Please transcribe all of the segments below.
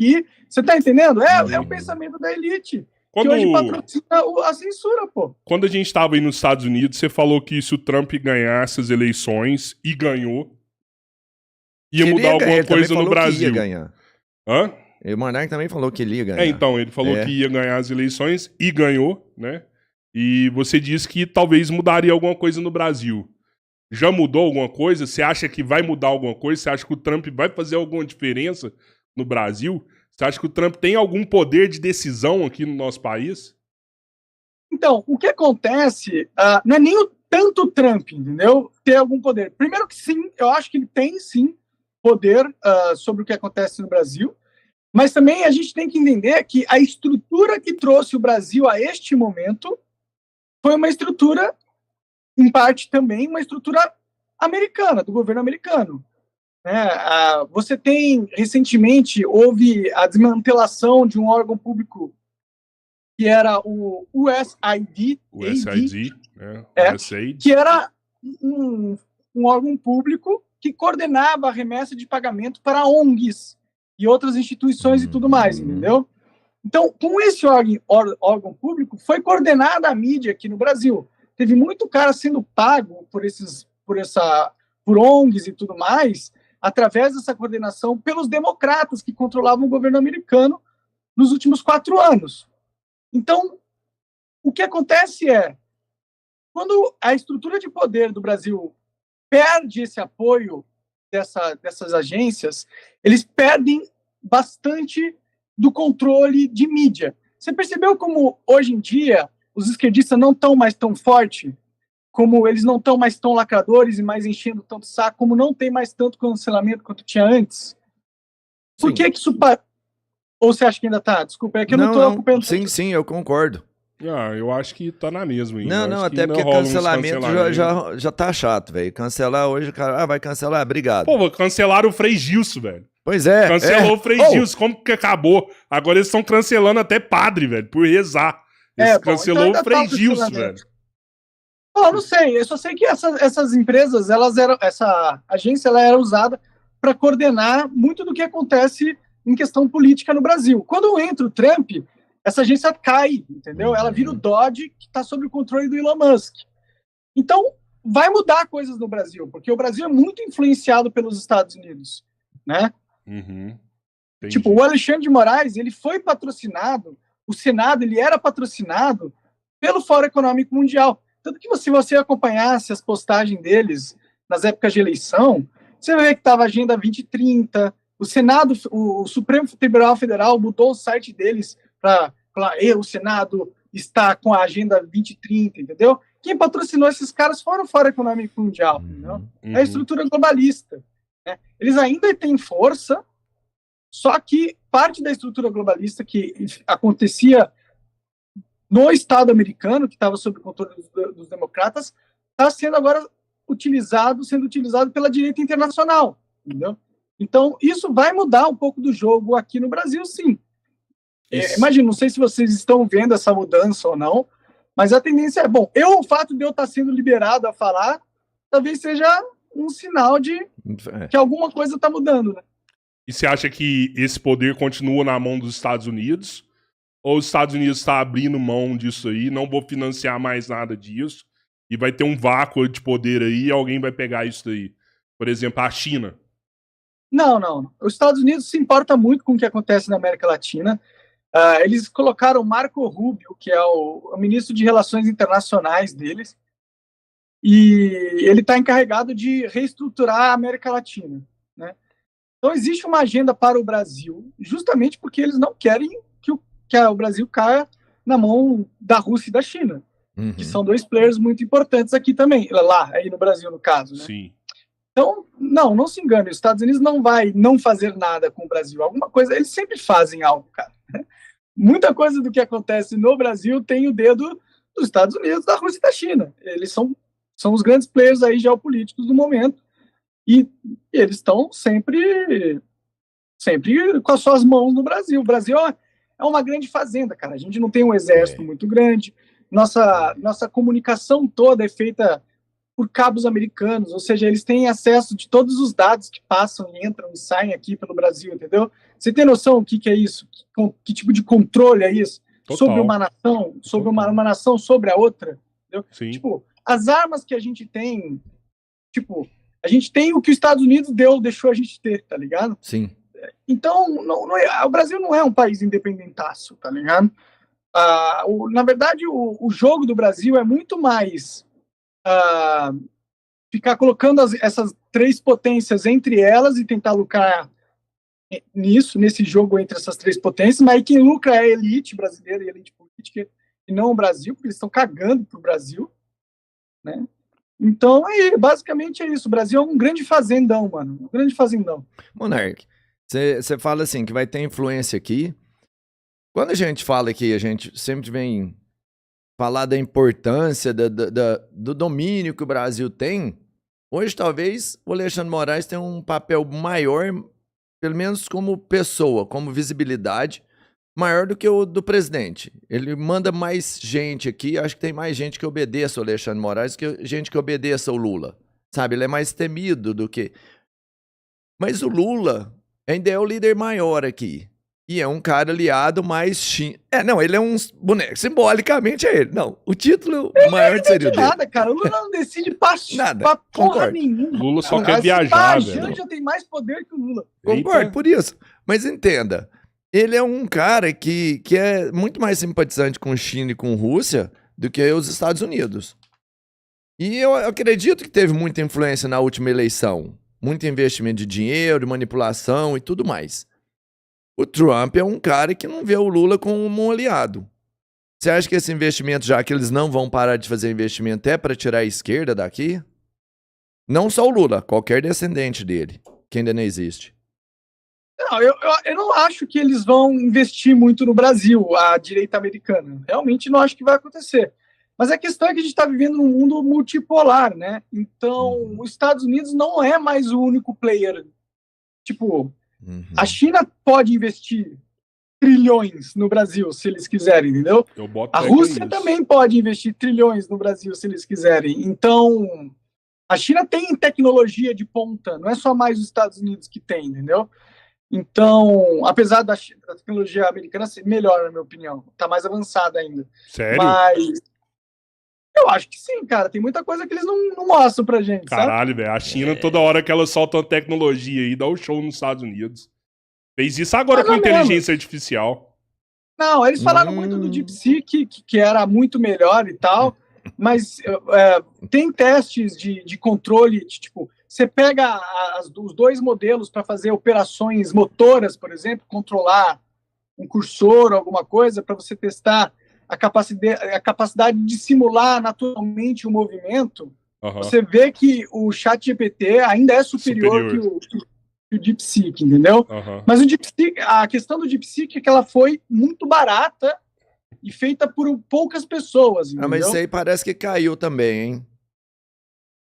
E você tá entendendo? É o Uhum. pensamento da elite. Quando, Que hoje patrocina a censura, pô. quando a gente tava aí nos Estados Unidos, você falou que se o Trump ganhasse as eleições, e ganhou, ia Ele mudar ia ganhar, alguma ele também coisa no falou que ia Brasil. ganhar. Hã? E o Monark também falou que ele ia ganhar. Então, ele falou que ia ganhar as eleições e ganhou, né? E você disse que talvez mudaria alguma coisa no Brasil. Já mudou alguma coisa? Você acha que vai mudar alguma coisa? Você acha que o Trump vai fazer alguma diferença no Brasil? Você acha que o Trump tem algum poder de decisão aqui no nosso país? Então, o que acontece não é nem tanto o Trump, entendeu? Ter algum poder. Primeiro que sim, eu acho que ele tem sim poder sobre o que acontece no Brasil, mas também a gente tem que entender que a estrutura que trouxe o Brasil a este momento foi uma estrutura, em parte também, uma estrutura americana, do governo americano. Você tem, recentemente, houve a desmantelação de um órgão público que era o USAID, que era um órgão público que coordenava a remessa de pagamento para ONGs e outras instituições e tudo mais, entendeu? Então, com esse órgão público, foi coordenada a mídia aqui no Brasil. Teve muito cara sendo pago por ONGs e tudo mais, através dessa coordenação pelos democratas que controlavam o governo americano nos últimos 4 anos. Então, o que acontece é, quando a estrutura de poder do Brasil perde esse apoio dessas agências, eles perdem bastante do controle de mídia. Você percebeu como, hoje em dia, os esquerdistas não estão mais tão fortes, como eles não estão mais tão lacradores e mais enchendo tanto saco, como não tem mais tanto cancelamento quanto tinha antes? Por que isso... Ou você acha que ainda tá? Desculpa, é que eu não tô ocupando... Sim, eu concordo. Eu acho que tá na mesma ainda. Não, até porque cancelamento já tá chato, velho. Cancelar hoje, o cara, vai cancelar, obrigado. Pô, cancelaram o Frei Gilson, velho. Pois é. Cancelou o Frei Gilson, como que acabou? Agora eles estão cancelando até padre, velho, por rezar. Eles cancelou então o Frei Gilson, velho. Eu não sei, eu só sei que essas empresas, essa agência, ela era usada para coordenar muito do que acontece em questão política no Brasil. Quando entra o Trump, essa agência cai, entendeu? Ela vira o Dodge, que está sob o controle do Elon Musk. Então, vai mudar coisas no Brasil, porque o Brasil é muito influenciado pelos Estados Unidos, né? Tipo, o Alexandre de Moraes, ele foi patrocinado, o Senado, ele era patrocinado pelo Fórum Econômico Mundial. Tanto que se você acompanhasse as postagens deles nas épocas de eleição, você vai ver que estava a Agenda 2030, o Senado, o Supremo Tribunal Federal mudou o site deles para falar, o Senado está com a Agenda 2030, entendeu? Quem patrocinou esses caras foram o Fórum Econômico Mundial, entendeu? É a estrutura globalista. Né? Eles ainda têm força, só que parte da estrutura globalista que acontecia no Estado americano, que estava sob o controle dos democratas, está sendo agora sendo utilizado pela direita internacional, entendeu? Então, isso vai mudar um pouco do jogo aqui no Brasil, sim. Imagina, não sei se vocês estão vendo essa mudança ou não, mas a tendência é, o fato de eu estar sendo liberado a falar, talvez seja um sinal de que alguma coisa está mudando, né? E você acha que esse poder continua na mão dos Estados Unidos? Ou os Estados Unidos está abrindo mão disso aí, não vou financiar mais nada disso, e vai ter um vácuo de poder aí e alguém vai pegar isso aí? Por exemplo, a China. Não. Os Estados Unidos se importa muito com o que acontece na América Latina. Eles colocaram Marco Rubio, que é o ministro de Relações Internacionais deles, e ele está encarregado de reestruturar a América Latina, né? Então existe uma agenda para o Brasil, justamente porque eles não querem que o Brasil caia na mão da Rússia e da China, que são 2 players muito importantes aqui também, aí no Brasil, no caso, né? Sim. Então, não se engane, os Estados Unidos não vai não fazer nada com o Brasil. Alguma coisa, eles sempre fazem algo, cara. Muita coisa do que acontece no Brasil tem o dedo dos Estados Unidos, da Rússia e da China. Eles são os grandes players aí geopolíticos do momento e eles estão sempre com as suas mãos no Brasil. O Brasil é uma grande fazenda, cara. A gente não tem um exército muito grande. Nossa comunicação toda é feita por cabos americanos, ou seja, eles têm acesso de todos os dados que passam e entram e saem aqui pelo Brasil, entendeu? Você tem noção o que é isso? Que tipo de controle é isso? Total. Sobre uma nação, sobre uma nação sobre a outra. Entendeu? Sim. Tipo, as armas que a gente tem, tipo, a gente tem o que os Estados Unidos deixou a gente ter, tá ligado? Sim. Então, o Brasil não é um país independentaço, tá ligado? Na verdade, o jogo do Brasil é muito mais ficar colocando essas três potências entre elas e tentar lucrar nesse jogo entre essas três potências, mas quem lucra é a elite brasileira e a elite política, e não o Brasil, porque eles estão cagando pro Brasil, né? Então, basicamente é isso. O Brasil é um grande fazendão, mano. Um grande fazendão. Monark, você fala assim, que vai ter influência aqui. Quando a gente fala aqui, a gente sempre vem falar da importância do domínio que o Brasil tem. Hoje, talvez, o Alexandre de Moraes tenha um papel maior, pelo menos como pessoa, como visibilidade, maior do que o do presidente. Ele manda mais gente aqui, acho que tem mais gente que obedeça o Alexandre de Moraes que gente que obedeça o Lula. Sabe, ele é mais temido do que... Mas o Lula ainda é o líder maior aqui. E é um cara aliado mais... ele é um boneco. Simbolicamente é ele. Não, o título maior seria o dele. Nada, cara. O Lula não decide nada, pra porra concordo. nenhuma. Lula só quer viajar, A velho. Janja tem mais poder que o Lula. Concordo por isso. Mas entenda, ele é um cara que é muito mais simpatizante com China e com Rússia do que os Estados Unidos. E eu acredito que teve muita influência na última eleição. Muito investimento de dinheiro, manipulação e tudo mais. O Trump é um cara que não vê o Lula como um aliado. Você acha que esse investimento, já que eles não vão parar de fazer investimento, é para tirar a esquerda daqui? Não só o Lula, qualquer descendente dele, que ainda não existe. Não, eu não acho que eles vão investir muito no Brasil, a direita americana. Realmente não acho que vai acontecer. Mas a questão é que a gente está vivendo num mundo multipolar, né? Então, os Estados Unidos não é mais o único player. Tipo, a China pode investir trilhões no Brasil, se eles quiserem, entendeu? A Rússia também pode investir trilhões no Brasil, se eles quiserem. Então, a China tem tecnologia de ponta, não é só mais os Estados Unidos que tem, entendeu? Então, apesar da tecnologia americana ser melhor, na minha opinião, tá mais avançada ainda. Sério? Mas eu acho que sim, cara. Tem muita coisa que eles não mostram pra gente, Caralho, velho. A China, toda hora que ela solta uma tecnologia aí, dá um show nos Estados Unidos. Fez isso agora com inteligência artificial. Não, eles falaram muito do DeepSeek, que era muito melhor e tal, mas tem testes de controle, tipo, você pega os dois modelos para fazer operações motoras, por exemplo, controlar um cursor, alguma coisa, para você testar a capacidade de simular naturalmente o movimento. Você vê que o ChatGPT ainda é superior. Que o DeepSeek, entendeu? Mas o DeepSeek, a questão do DeepSeek é que ela foi muito barata e feita por poucas pessoas, entendeu? Mas isso aí parece que caiu também, hein?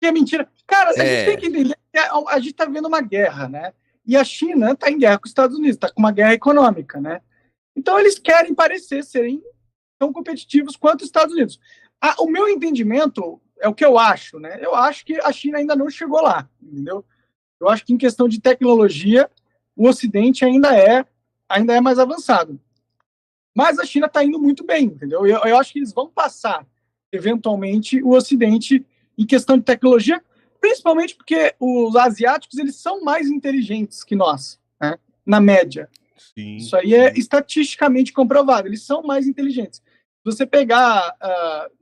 Que é mentira. Cara, a gente tem que entender que a gente tá vivendo uma guerra, né? E a China tá em guerra com os Estados Unidos, tá com uma guerra econômica, né? Então eles querem parecer serem tão competitivos quanto os Estados Unidos. O meu entendimento é o que eu acho, né? Eu acho que a China ainda não chegou lá, entendeu? Eu acho que em questão de tecnologia, o Ocidente ainda é mais avançado. Mas a China está indo muito bem, entendeu? Eu acho que eles vão passar, eventualmente, o Ocidente em questão de tecnologia, principalmente porque os asiáticos eles são mais inteligentes que nós, né? Na média. Sim. Isso aí é estatisticamente comprovado. Eles são mais inteligentes. Se você pegar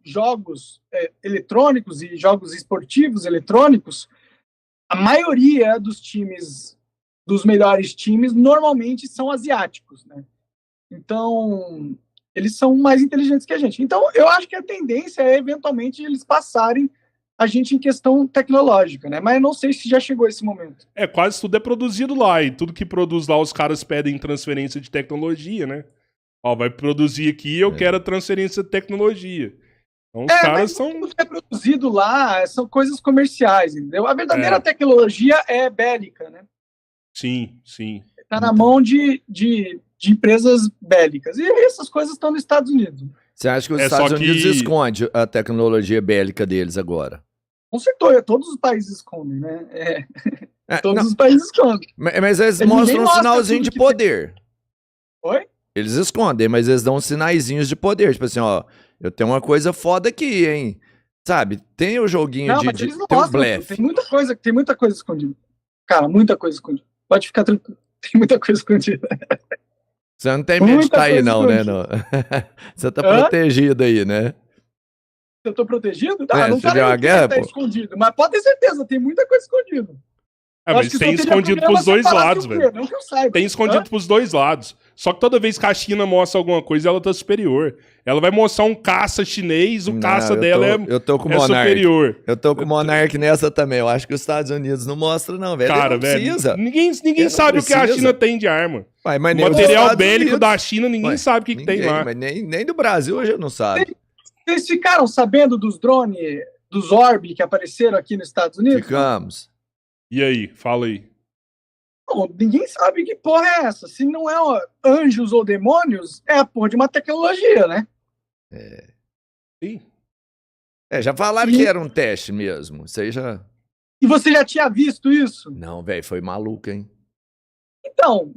jogos eletrônicos e jogos esportivos eletrônicos, a maioria dos times, dos melhores times, normalmente são asiáticos, né? Então, eles são mais inteligentes que a gente. Então, eu acho que a tendência é, eventualmente, eles passarem a gente em questão tecnológica, né? Mas eu não sei se já chegou esse momento. Quase tudo é produzido lá, e tudo que produz lá, os caras pedem transferência de tecnologia, né? Ó, vai produzir aqui, eu quero a transferência de tecnologia. Então, os caras são... Tudo que é produzido lá são coisas comerciais, entendeu? A verdadeira tecnologia é bélica, né? Sim, sim. Tá na mão de empresas bélicas. E essas coisas estão nos Estados Unidos. Você acha que os Estados Unidos esconde a tecnologia bélica deles agora? Com certeza, todos os países escondem, né? Todos não, os países escondem. mas eles Ninguém mostram um mostra sinalzinho tudo de que poder. Oi? Eles escondem, mas eles dão sinaizinhos de poder. Tipo assim, ó, eu tenho uma coisa foda aqui, hein? Sabe? Tem o joguinho Não, mas eles não tem o mostram tudo. blefe. Tem muita coisa escondida. Cara, muita coisa escondida. Pode ficar tranquilo. Tem muita coisa escondida. Você não tem medo de Muita estar aí, coisa não, né? escondida. Não. Você tá Hã? protegido aí, né? Eu tô protegido? É, Não você viu falei a o que guerra, tá pô? escondido, mas pode ter certeza, tem muita coisa escondida. É, Eu acho mas que tem só teria escondido problema pros se eu dois falasse lados, o quê? velho. Não que eu saiba. Tem escondido Hã? pros dois lados. Só que toda vez que a China mostra alguma coisa, ela tá superior. Ela vai mostrar um caça chinês, o caça dela eu tô com o é Monark. superior. Eu tô com o Monark nessa também. Eu acho que os Estados Unidos não mostram, não, velho. Cara, Ele não precisa. velho, ninguém Ele sabe não o que a precisa. China tem de arma. Ué, mas O nem os material Estados bélico Unidos. da China, ninguém Ué, sabe o que tem lá. Mas nem do Brasil hoje não sabe. Vocês ficaram sabendo dos drones, dos Orb que apareceram aqui nos Estados Unidos? Ficamos. E aí, fala aí. Não, ninguém sabe que porra é essa. Se não é anjos ou demônios, é a porra de uma tecnologia, né? Sim. Já falaram E- que era um teste mesmo. Você já... E você já tinha visto isso? Não, velho, foi maluco, hein? Então,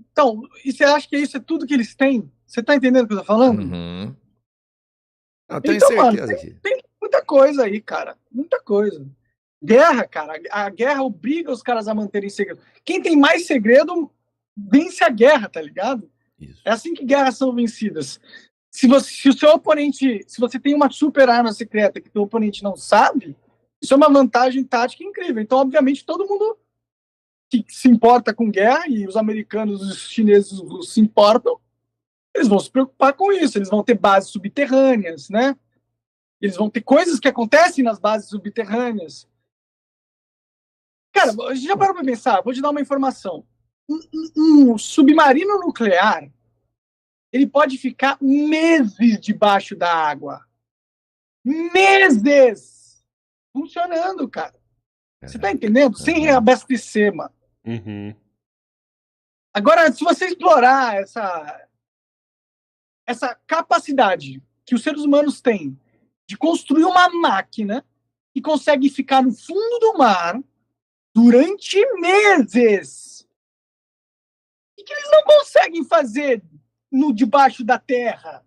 e você acha que isso é tudo que eles têm? Você tá entendendo o que eu tô falando? Uhum. Não, tenho Então, mano, certeza que... tem muita coisa aí, cara. Muita coisa. Guerra, cara. A guerra obriga os caras a manterem segredo. Quem tem mais segredo vence a guerra, tá ligado? Isso. É assim que guerras são vencidas. Se o seu oponente, se você tem uma super arma secreta que o seu oponente não sabe, isso é uma vantagem tática incrível. Então, obviamente, todo mundo que se importa com guerra, e os americanos, os chineses, os russos se importam, eles vão se preocupar com isso. Eles vão ter bases subterrâneas, né? Eles vão ter coisas que acontecem nas bases subterrâneas. Cara, a gente já parou pra pensar, vou te dar uma informação. Um submarino nuclear, ele pode ficar meses debaixo da água. Meses! Funcionando, cara. Você tá entendendo? Sem reabastecer, mano. Uhum. Agora, se você explorar essa capacidade que os seres humanos têm de construir uma máquina que consegue ficar no fundo do mar durante meses, o que eles não conseguem fazer no debaixo da terra?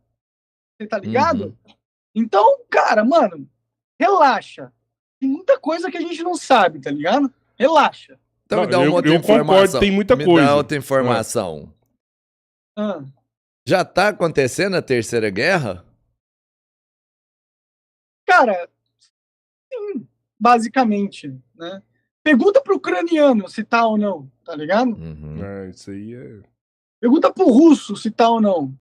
Você tá ligado? Uhum. Então, cara, mano, relaxa. Tem muita coisa que a gente não sabe, tá ligado? Relaxa. Então Não, me dá uma outra eu informação. concordo, tem muita me coisa. dá outra informação. Ah, Já tá acontecendo a Terceira Guerra? cara, sim, basicamente, né? Pergunta pro ucraniano se tá ou não, tá ligado? Uhum. Isso aí é. Pergunta pro russo se tá ou não.